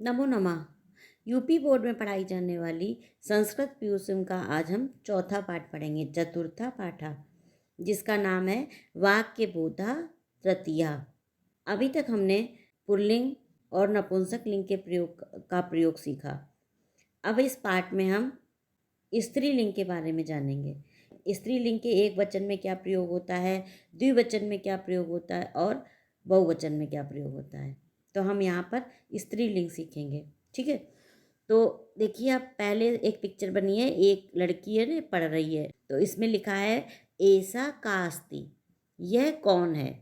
नमो नमः। UP board में पढ़ाई जाने वाली संस्कृत पीयूषम का आज हम चौथा पाठ पढ़ेंगे, चतुर्था पाठा, जिसका नाम है वाक्य बोधा तृतीया। अभी तक हमने पुल्लिंग और नपुंसक लिंग के प्रयोग सीखा। अब इस पाठ में हम स्त्रीलिंग के बारे में जानेंगे। स्त्रीलिंग के एक वचन में क्या प्रयोग होता है, द्विवचन में क्या प्रयोग होता है और बहुवचन में क्या प्रयोग होता है। तो हम यहाँ पर स्त्रीलिंग सीखेंगे, ठीक है। तो देखिए, आप पहले एक पिक्चर बनी है, एक लड़की है ना, पढ़ रही है। तो इसमें लिखा है ऐसा का अस्ति, यह कौन है।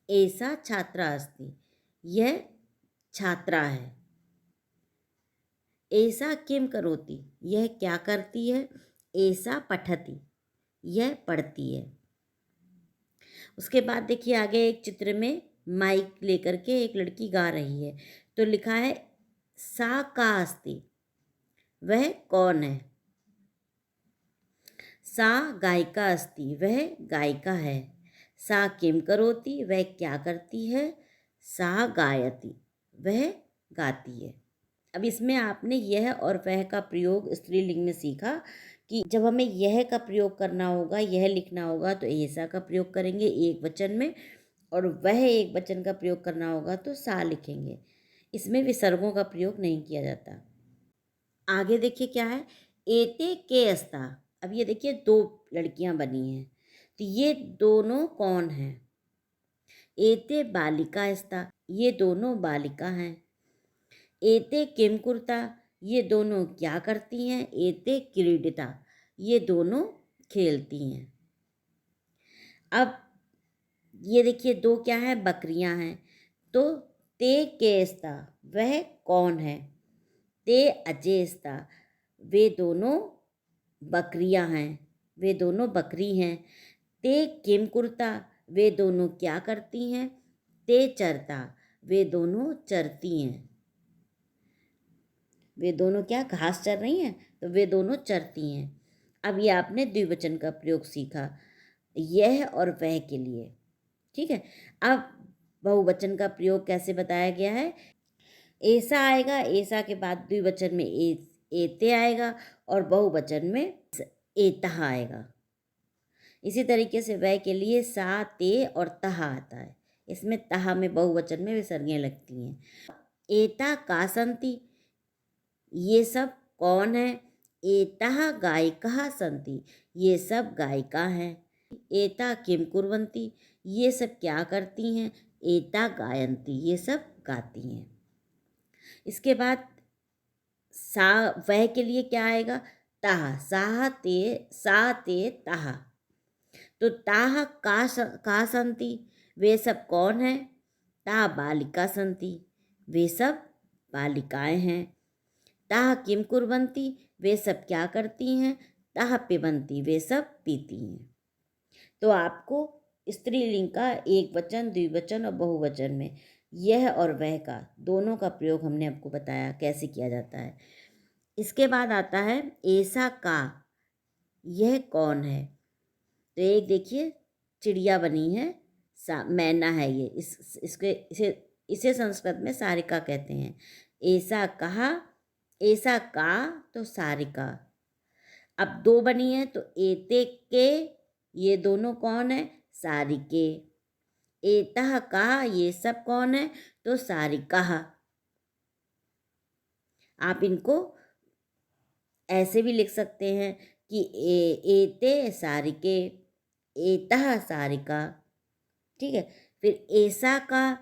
ऐसा छात्रा अस्ति, यह छात्रा है। ऐसा किम करोति, यह क्या करती है। ऐसा पठति, यह पढ़ती है। उसके बाद देखिए आगे एक चित्र में माइक लेकर के एक लड़की गा रही है। तो लिखा है सा का अस्ति, वह कौन है। सा गायिका अस्ति, वह गायिका है। सा किम करोति, वह क्या करती है। सा गायति, वह गाती है। अब इसमें आपने यह और वह का प्रयोग स्त्रीलिंग में सीखा कि जब हमें यह का प्रयोग करना होगा, यह लिखना होगा, तो ऐसा का प्रयोग करेंगे एक वचन में, और वह एक वचन का प्रयोग करना होगा तो सा लिखेंगे। इसमें विसर्गों का प्रयोग नहीं किया जाता। आगे देखिए क्या है, एते के अस्ता। अब ये देखिए दो लड़कियां बनी हैं, तो ये दोनों कौन हैं। एते बालिका अस्ता, ये दोनों बालिका हैं। एते किम कुर्ता, ये दोनों क्या करती हैं। एते क्रीडिता, ये दोनों खेलती हैं। अब ये देखिए दो क्या है, बकरियां हैं। तो ते केस्ता, वह कौन है। ते अजेस्ता, वे दोनों बकरियां हैं, वे दोनों बकरी हैं। ते किम कुर्ता, वे दोनों क्या करती हैं। ते चरता, वे दोनों चरती हैं। वे दोनों क्या घास चर रही हैं, तो वे दोनों चरती हैं। अब ये आपने द्विवचन का प्रयोग सीखा, यह और वह के लिए, ठीक है। अब बहुवचन का प्रयोग कैसे बताया गया है। ऐसा आएगा, ऐसा के बाद द्विवचन में एते आएगा और बहुवचन में एतः आएगा। इसी तरीके से वह के लिए सा ते और तहा आता है। इसमें तहा में बहुवचन में विसर्गें लगती हैं। एता का संति, ये सब कौन है। एतः गायिका संति, ये सब गायिका हैं। एता किम कुर्वन्ति, ये सब क्या करती हैं। एता गायन्ति, ये सब गाती हैं। इसके बाद सा वह के लिए क्या आएगा, ताह। सा ते ताह। तो ताह का संति, वे सब कौन है। ताह बालिका संति, वे सब बालिकाएं हैं। ताह किम कुर्वन्ति, वे सब क्या करती हैं। ताह पिबन्ति, वे सब पीती हैं। तो आपको स्त्रीलिंग का एक वचन, द्विवचन और बहुवचन में यह और वह का दोनों का प्रयोग हमने आपको बताया कैसे किया जाता है। इसके बाद आता है ऐसा का, यह कौन है। तो एक देखिए चिड़िया बनी है, मैना है ये, इसे संस्कृत में सारिका कहते हैं। ऐसा कहा, ऐसा का तो सारिका। अब दो बनी है, तो एते के, ये दोनों कौन है। सारिके। एतः का, ये सब कौन है, तो सारिका। आप इनको ऐसे भी लिख सकते हैं कि एते सारिके, एतः सारिका, ठीक है। फिर ऐसा का,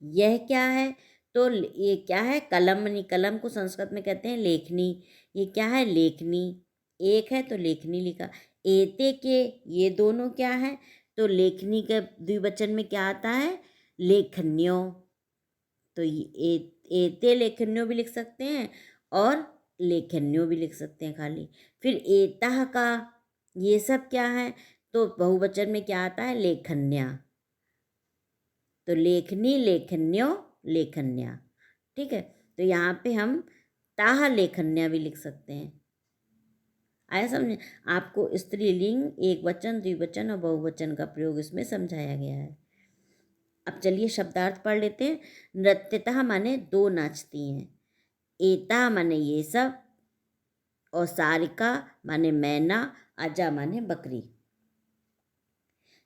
यह क्या है, तो ये क्या है, कलम बनी। कलम को संस्कृत में कहते हैं लेखनी। ये क्या है, लेखनी। एक है तो लेखनी लिखा। एते के, ये दोनों क्या है, तो लेखनी के द्विवचन में क्या आता है, लेखन्यो। तो ये एते लेखन्यो भी लिख सकते हैं और लेखन्यो भी लिख सकते हैं खाली। फिर एतः का, ये सब क्या है, तो बहुवचन में क्या आता है, लेखन्या। तो लेखनी, लेखन्यो, लेखन्या, ठीक है। तो यहाँ पे हम ताह लेखन्या भी लिख सकते हैं। आया समझे। आपको स्त्रीलिंग, एक वचन, द्विवचन और बहुवचन का प्रयोग इसमें समझाया गया है। अब चलिए शब्दार्थ पढ़ लेते हैं। नृत्यतः माने दो नाचती हैं, एता माने ये सब, और सारिका माने मैना, अजा माने बकरी।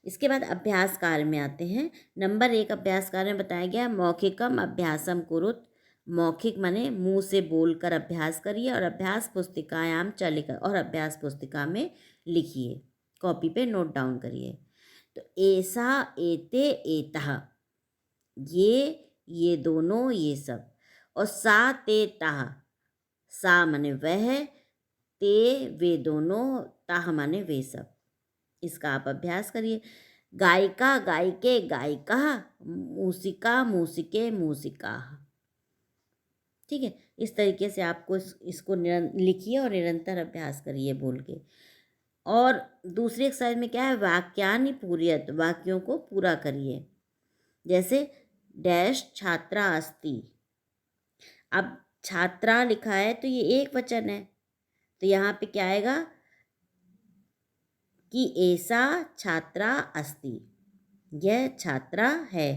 इसके बाद अभ्यास कार्य में आते हैं। नंबर 1 अभ्यास कार्य में बताया गया मौखिकम अभ्यासम कुरुत। मौखिक माने मुंह से बोलकर अभ्यास करिए, और अभ्यास पुस्तिकायाम च लिखिए, और अभ्यास पुस्तिका में लिखिए, कॉपी पे नोट डाउन करिए। तो ऐसा, एते, एतः, ये दोनों, ये सब, और सा ते ताह, सा माने वह, ते वे दोनों, ताह माने वे सब। इसका आप अभ्यास करिए। गायिका, गायिके, गायिका, मूसिका, मूसिके, मूसिका। ठीक है, इस तरीके से आपको इसको लिखिए और निरंतर अभ्यास करिए बोल के। और दूसरी एक्सरसाइज में क्या है, वाक्यानि पूरयत, वाक्यों को पूरा करिए। जैसे डैश छात्रा अस्ति, अब छात्रा लिखा है तो ये एक वचन है, तो यहाँ पे क्या आएगा कि ऐसा छात्रा अस्ति, यह छात्रा है।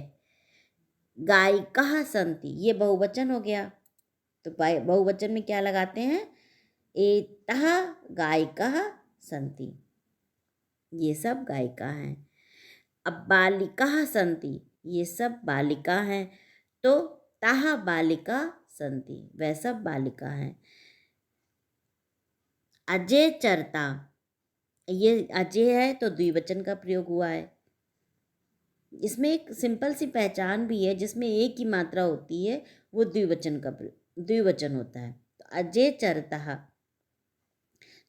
गायिका सन्ति, ये बहुवचन हो गया, तो बहुवचन में क्या लगाते हैं, एतः गायिका सन्ति, ये सब गायिका हैं। अब बालिका सन्ति, ये सब बालिका हैं, तो ताः बालिका सन्ति, वह सब बालिका हैं। अजय चरता, ये अजय है तो द्विवचन का प्रयोग हुआ है। इसमें एक सिंपल सी पहचान भी है, जिसमें एक ही मात्रा होती है, वो द्विवचन होता है। तो अजय चरता,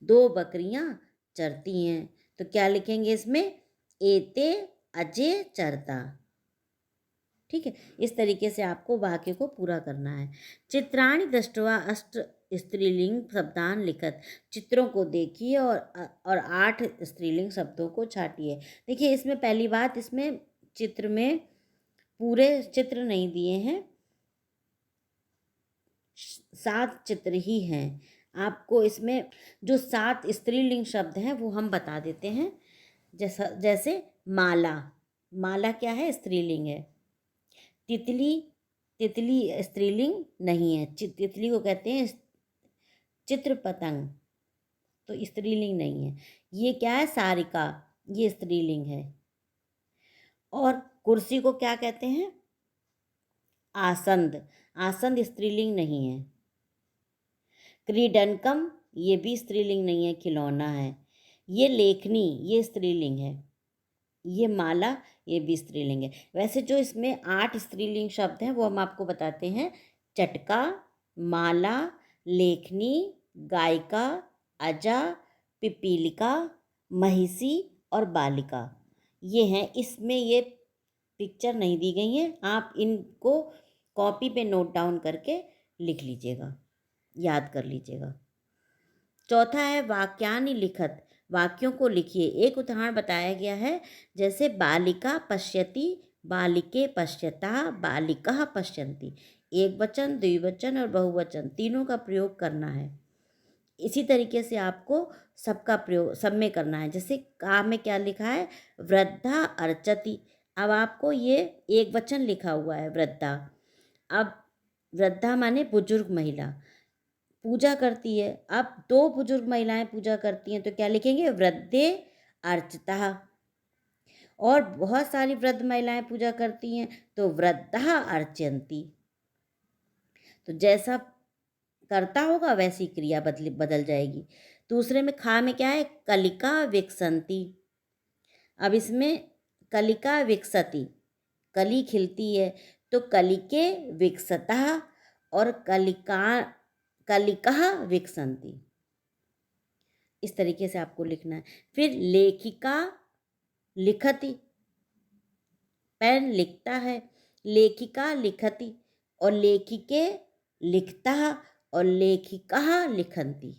दो बकरियां चरती हैं, तो क्या लिखेंगे इसमें, एते अजय चरता। ठीक है, इस तरीके से आपको वाक्य को पूरा करना है। चित्राणि दृष्ट्वा अष्ट स्त्रीलिंग शब्दान लिखत, चित्रों को देखिए और 8 स्त्रीलिंग शब्दों को छाटिए। देखिए, इसमें पहली बात, इसमें चित्र में पूरे चित्र नहीं दिए हैं, 7 चित्र ही हैं। आपको इसमें जो 7 स्त्रीलिंग शब्द हैं वो हम बता देते हैं। जैसे माला, माला क्या है, स्त्रीलिंग है। तितली, तितली स्त्रीलिंग नहीं है, तितली को कहते हैं चित्र पतंग, तो स्त्रीलिंग नहीं है। ये क्या है, सारिका, ये स्त्रीलिंग है। और कुर्सी को क्या कहते हैं, आसंद, आसंद स्त्रीलिंग नहीं है। क्रीडनकम, ये भी स्त्रीलिंग नहीं है, खिलौना है। ये लेखनी, ये स्त्रीलिंग है। ये माला, ये भी स्त्रीलिंग है। वैसे जो इसमें 8 स्त्रीलिंग शब्द हैं वो हम आपको बताते हैं। चटका, माला, लेखनी, गायिका, अजा, पिपीलिका, महिषी और बालिका, ये हैं। इसमें ये पिक्चर नहीं दी गई हैं, आप इनको कॉपी पे नोट डाउन करके लिख लीजिएगा, याद कर लीजिएगा। चौथा है वाक्यानि लिखत, वाक्यों को लिखिए। एक उदाहरण बताया गया है, जैसे बालिका पश्यति, बालिके पश्यता, बालिकाः पश्यन्ति। एक वचन, द्विवचन और बहुवचन तीनों का प्रयोग करना है। इसी तरीके से आपको सबका प्रयोग सब में करना है। जैसे का में क्या लिखा है, वृद्धा अर्चति, अब आपको ये एक वचन लिखा हुआ है वृद्धा। अब वृद्धा माने बुजुर्ग महिला, पूजा करती है। अब 2 बुजुर्ग महिलाएं पूजा करती हैं, तो क्या लिखेंगे, वृद्धे अर्चिता। और बहुत सारी वृद्ध महिलाएं पूजा करती हैं, तो वृद्धा अर्चयन्ति। तो जैसा करता होगा वैसी क्रिया बदल जाएगी। दूसरे में खा में क्या है, कलिका विकसन्ति। अब इसमें कलिका विकसति, कली खिलती है, तो कलिके विकसतः और कलिकाः विकसन्ति। इस तरीके से आपको लिखना है। फिर लेखिका लिखति, पेन लिखता है, लेखिका लिखति, और लेखिके लिखता और लेखिकाः लिखन्ति।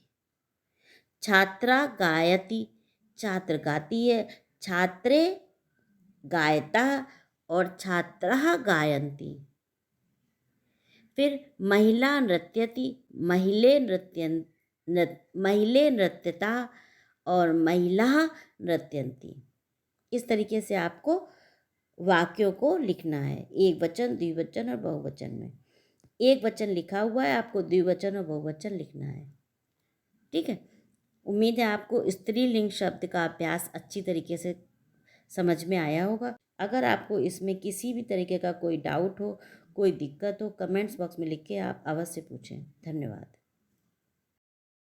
छात्रा गायति, छात्र गाती है, छात्रे गायता और छात्राः गायन्ति। फिर महिला नृत्यति, महिले नृत्यता और महिलाः नृत्यन्ति। इस तरीके से आपको वाक्यों को लिखना है, एक वचन, द्विवचन और बहुवचन में। एक वचन लिखा हुआ है, आपको द्विवचन और बहुवचन लिखना है। ठीक है। उम्मीद है आपको स्त्रीलिंग शब्द का अभ्यास अच्छी तरीके से समझ में आया होगा। अगर आपको इसमें किसी भी तरीके का कोई डाउट हो, कोई दिक्कत हो, कमेंट्स बॉक्स में लिख के आप अवश्य पूछें। धन्यवाद।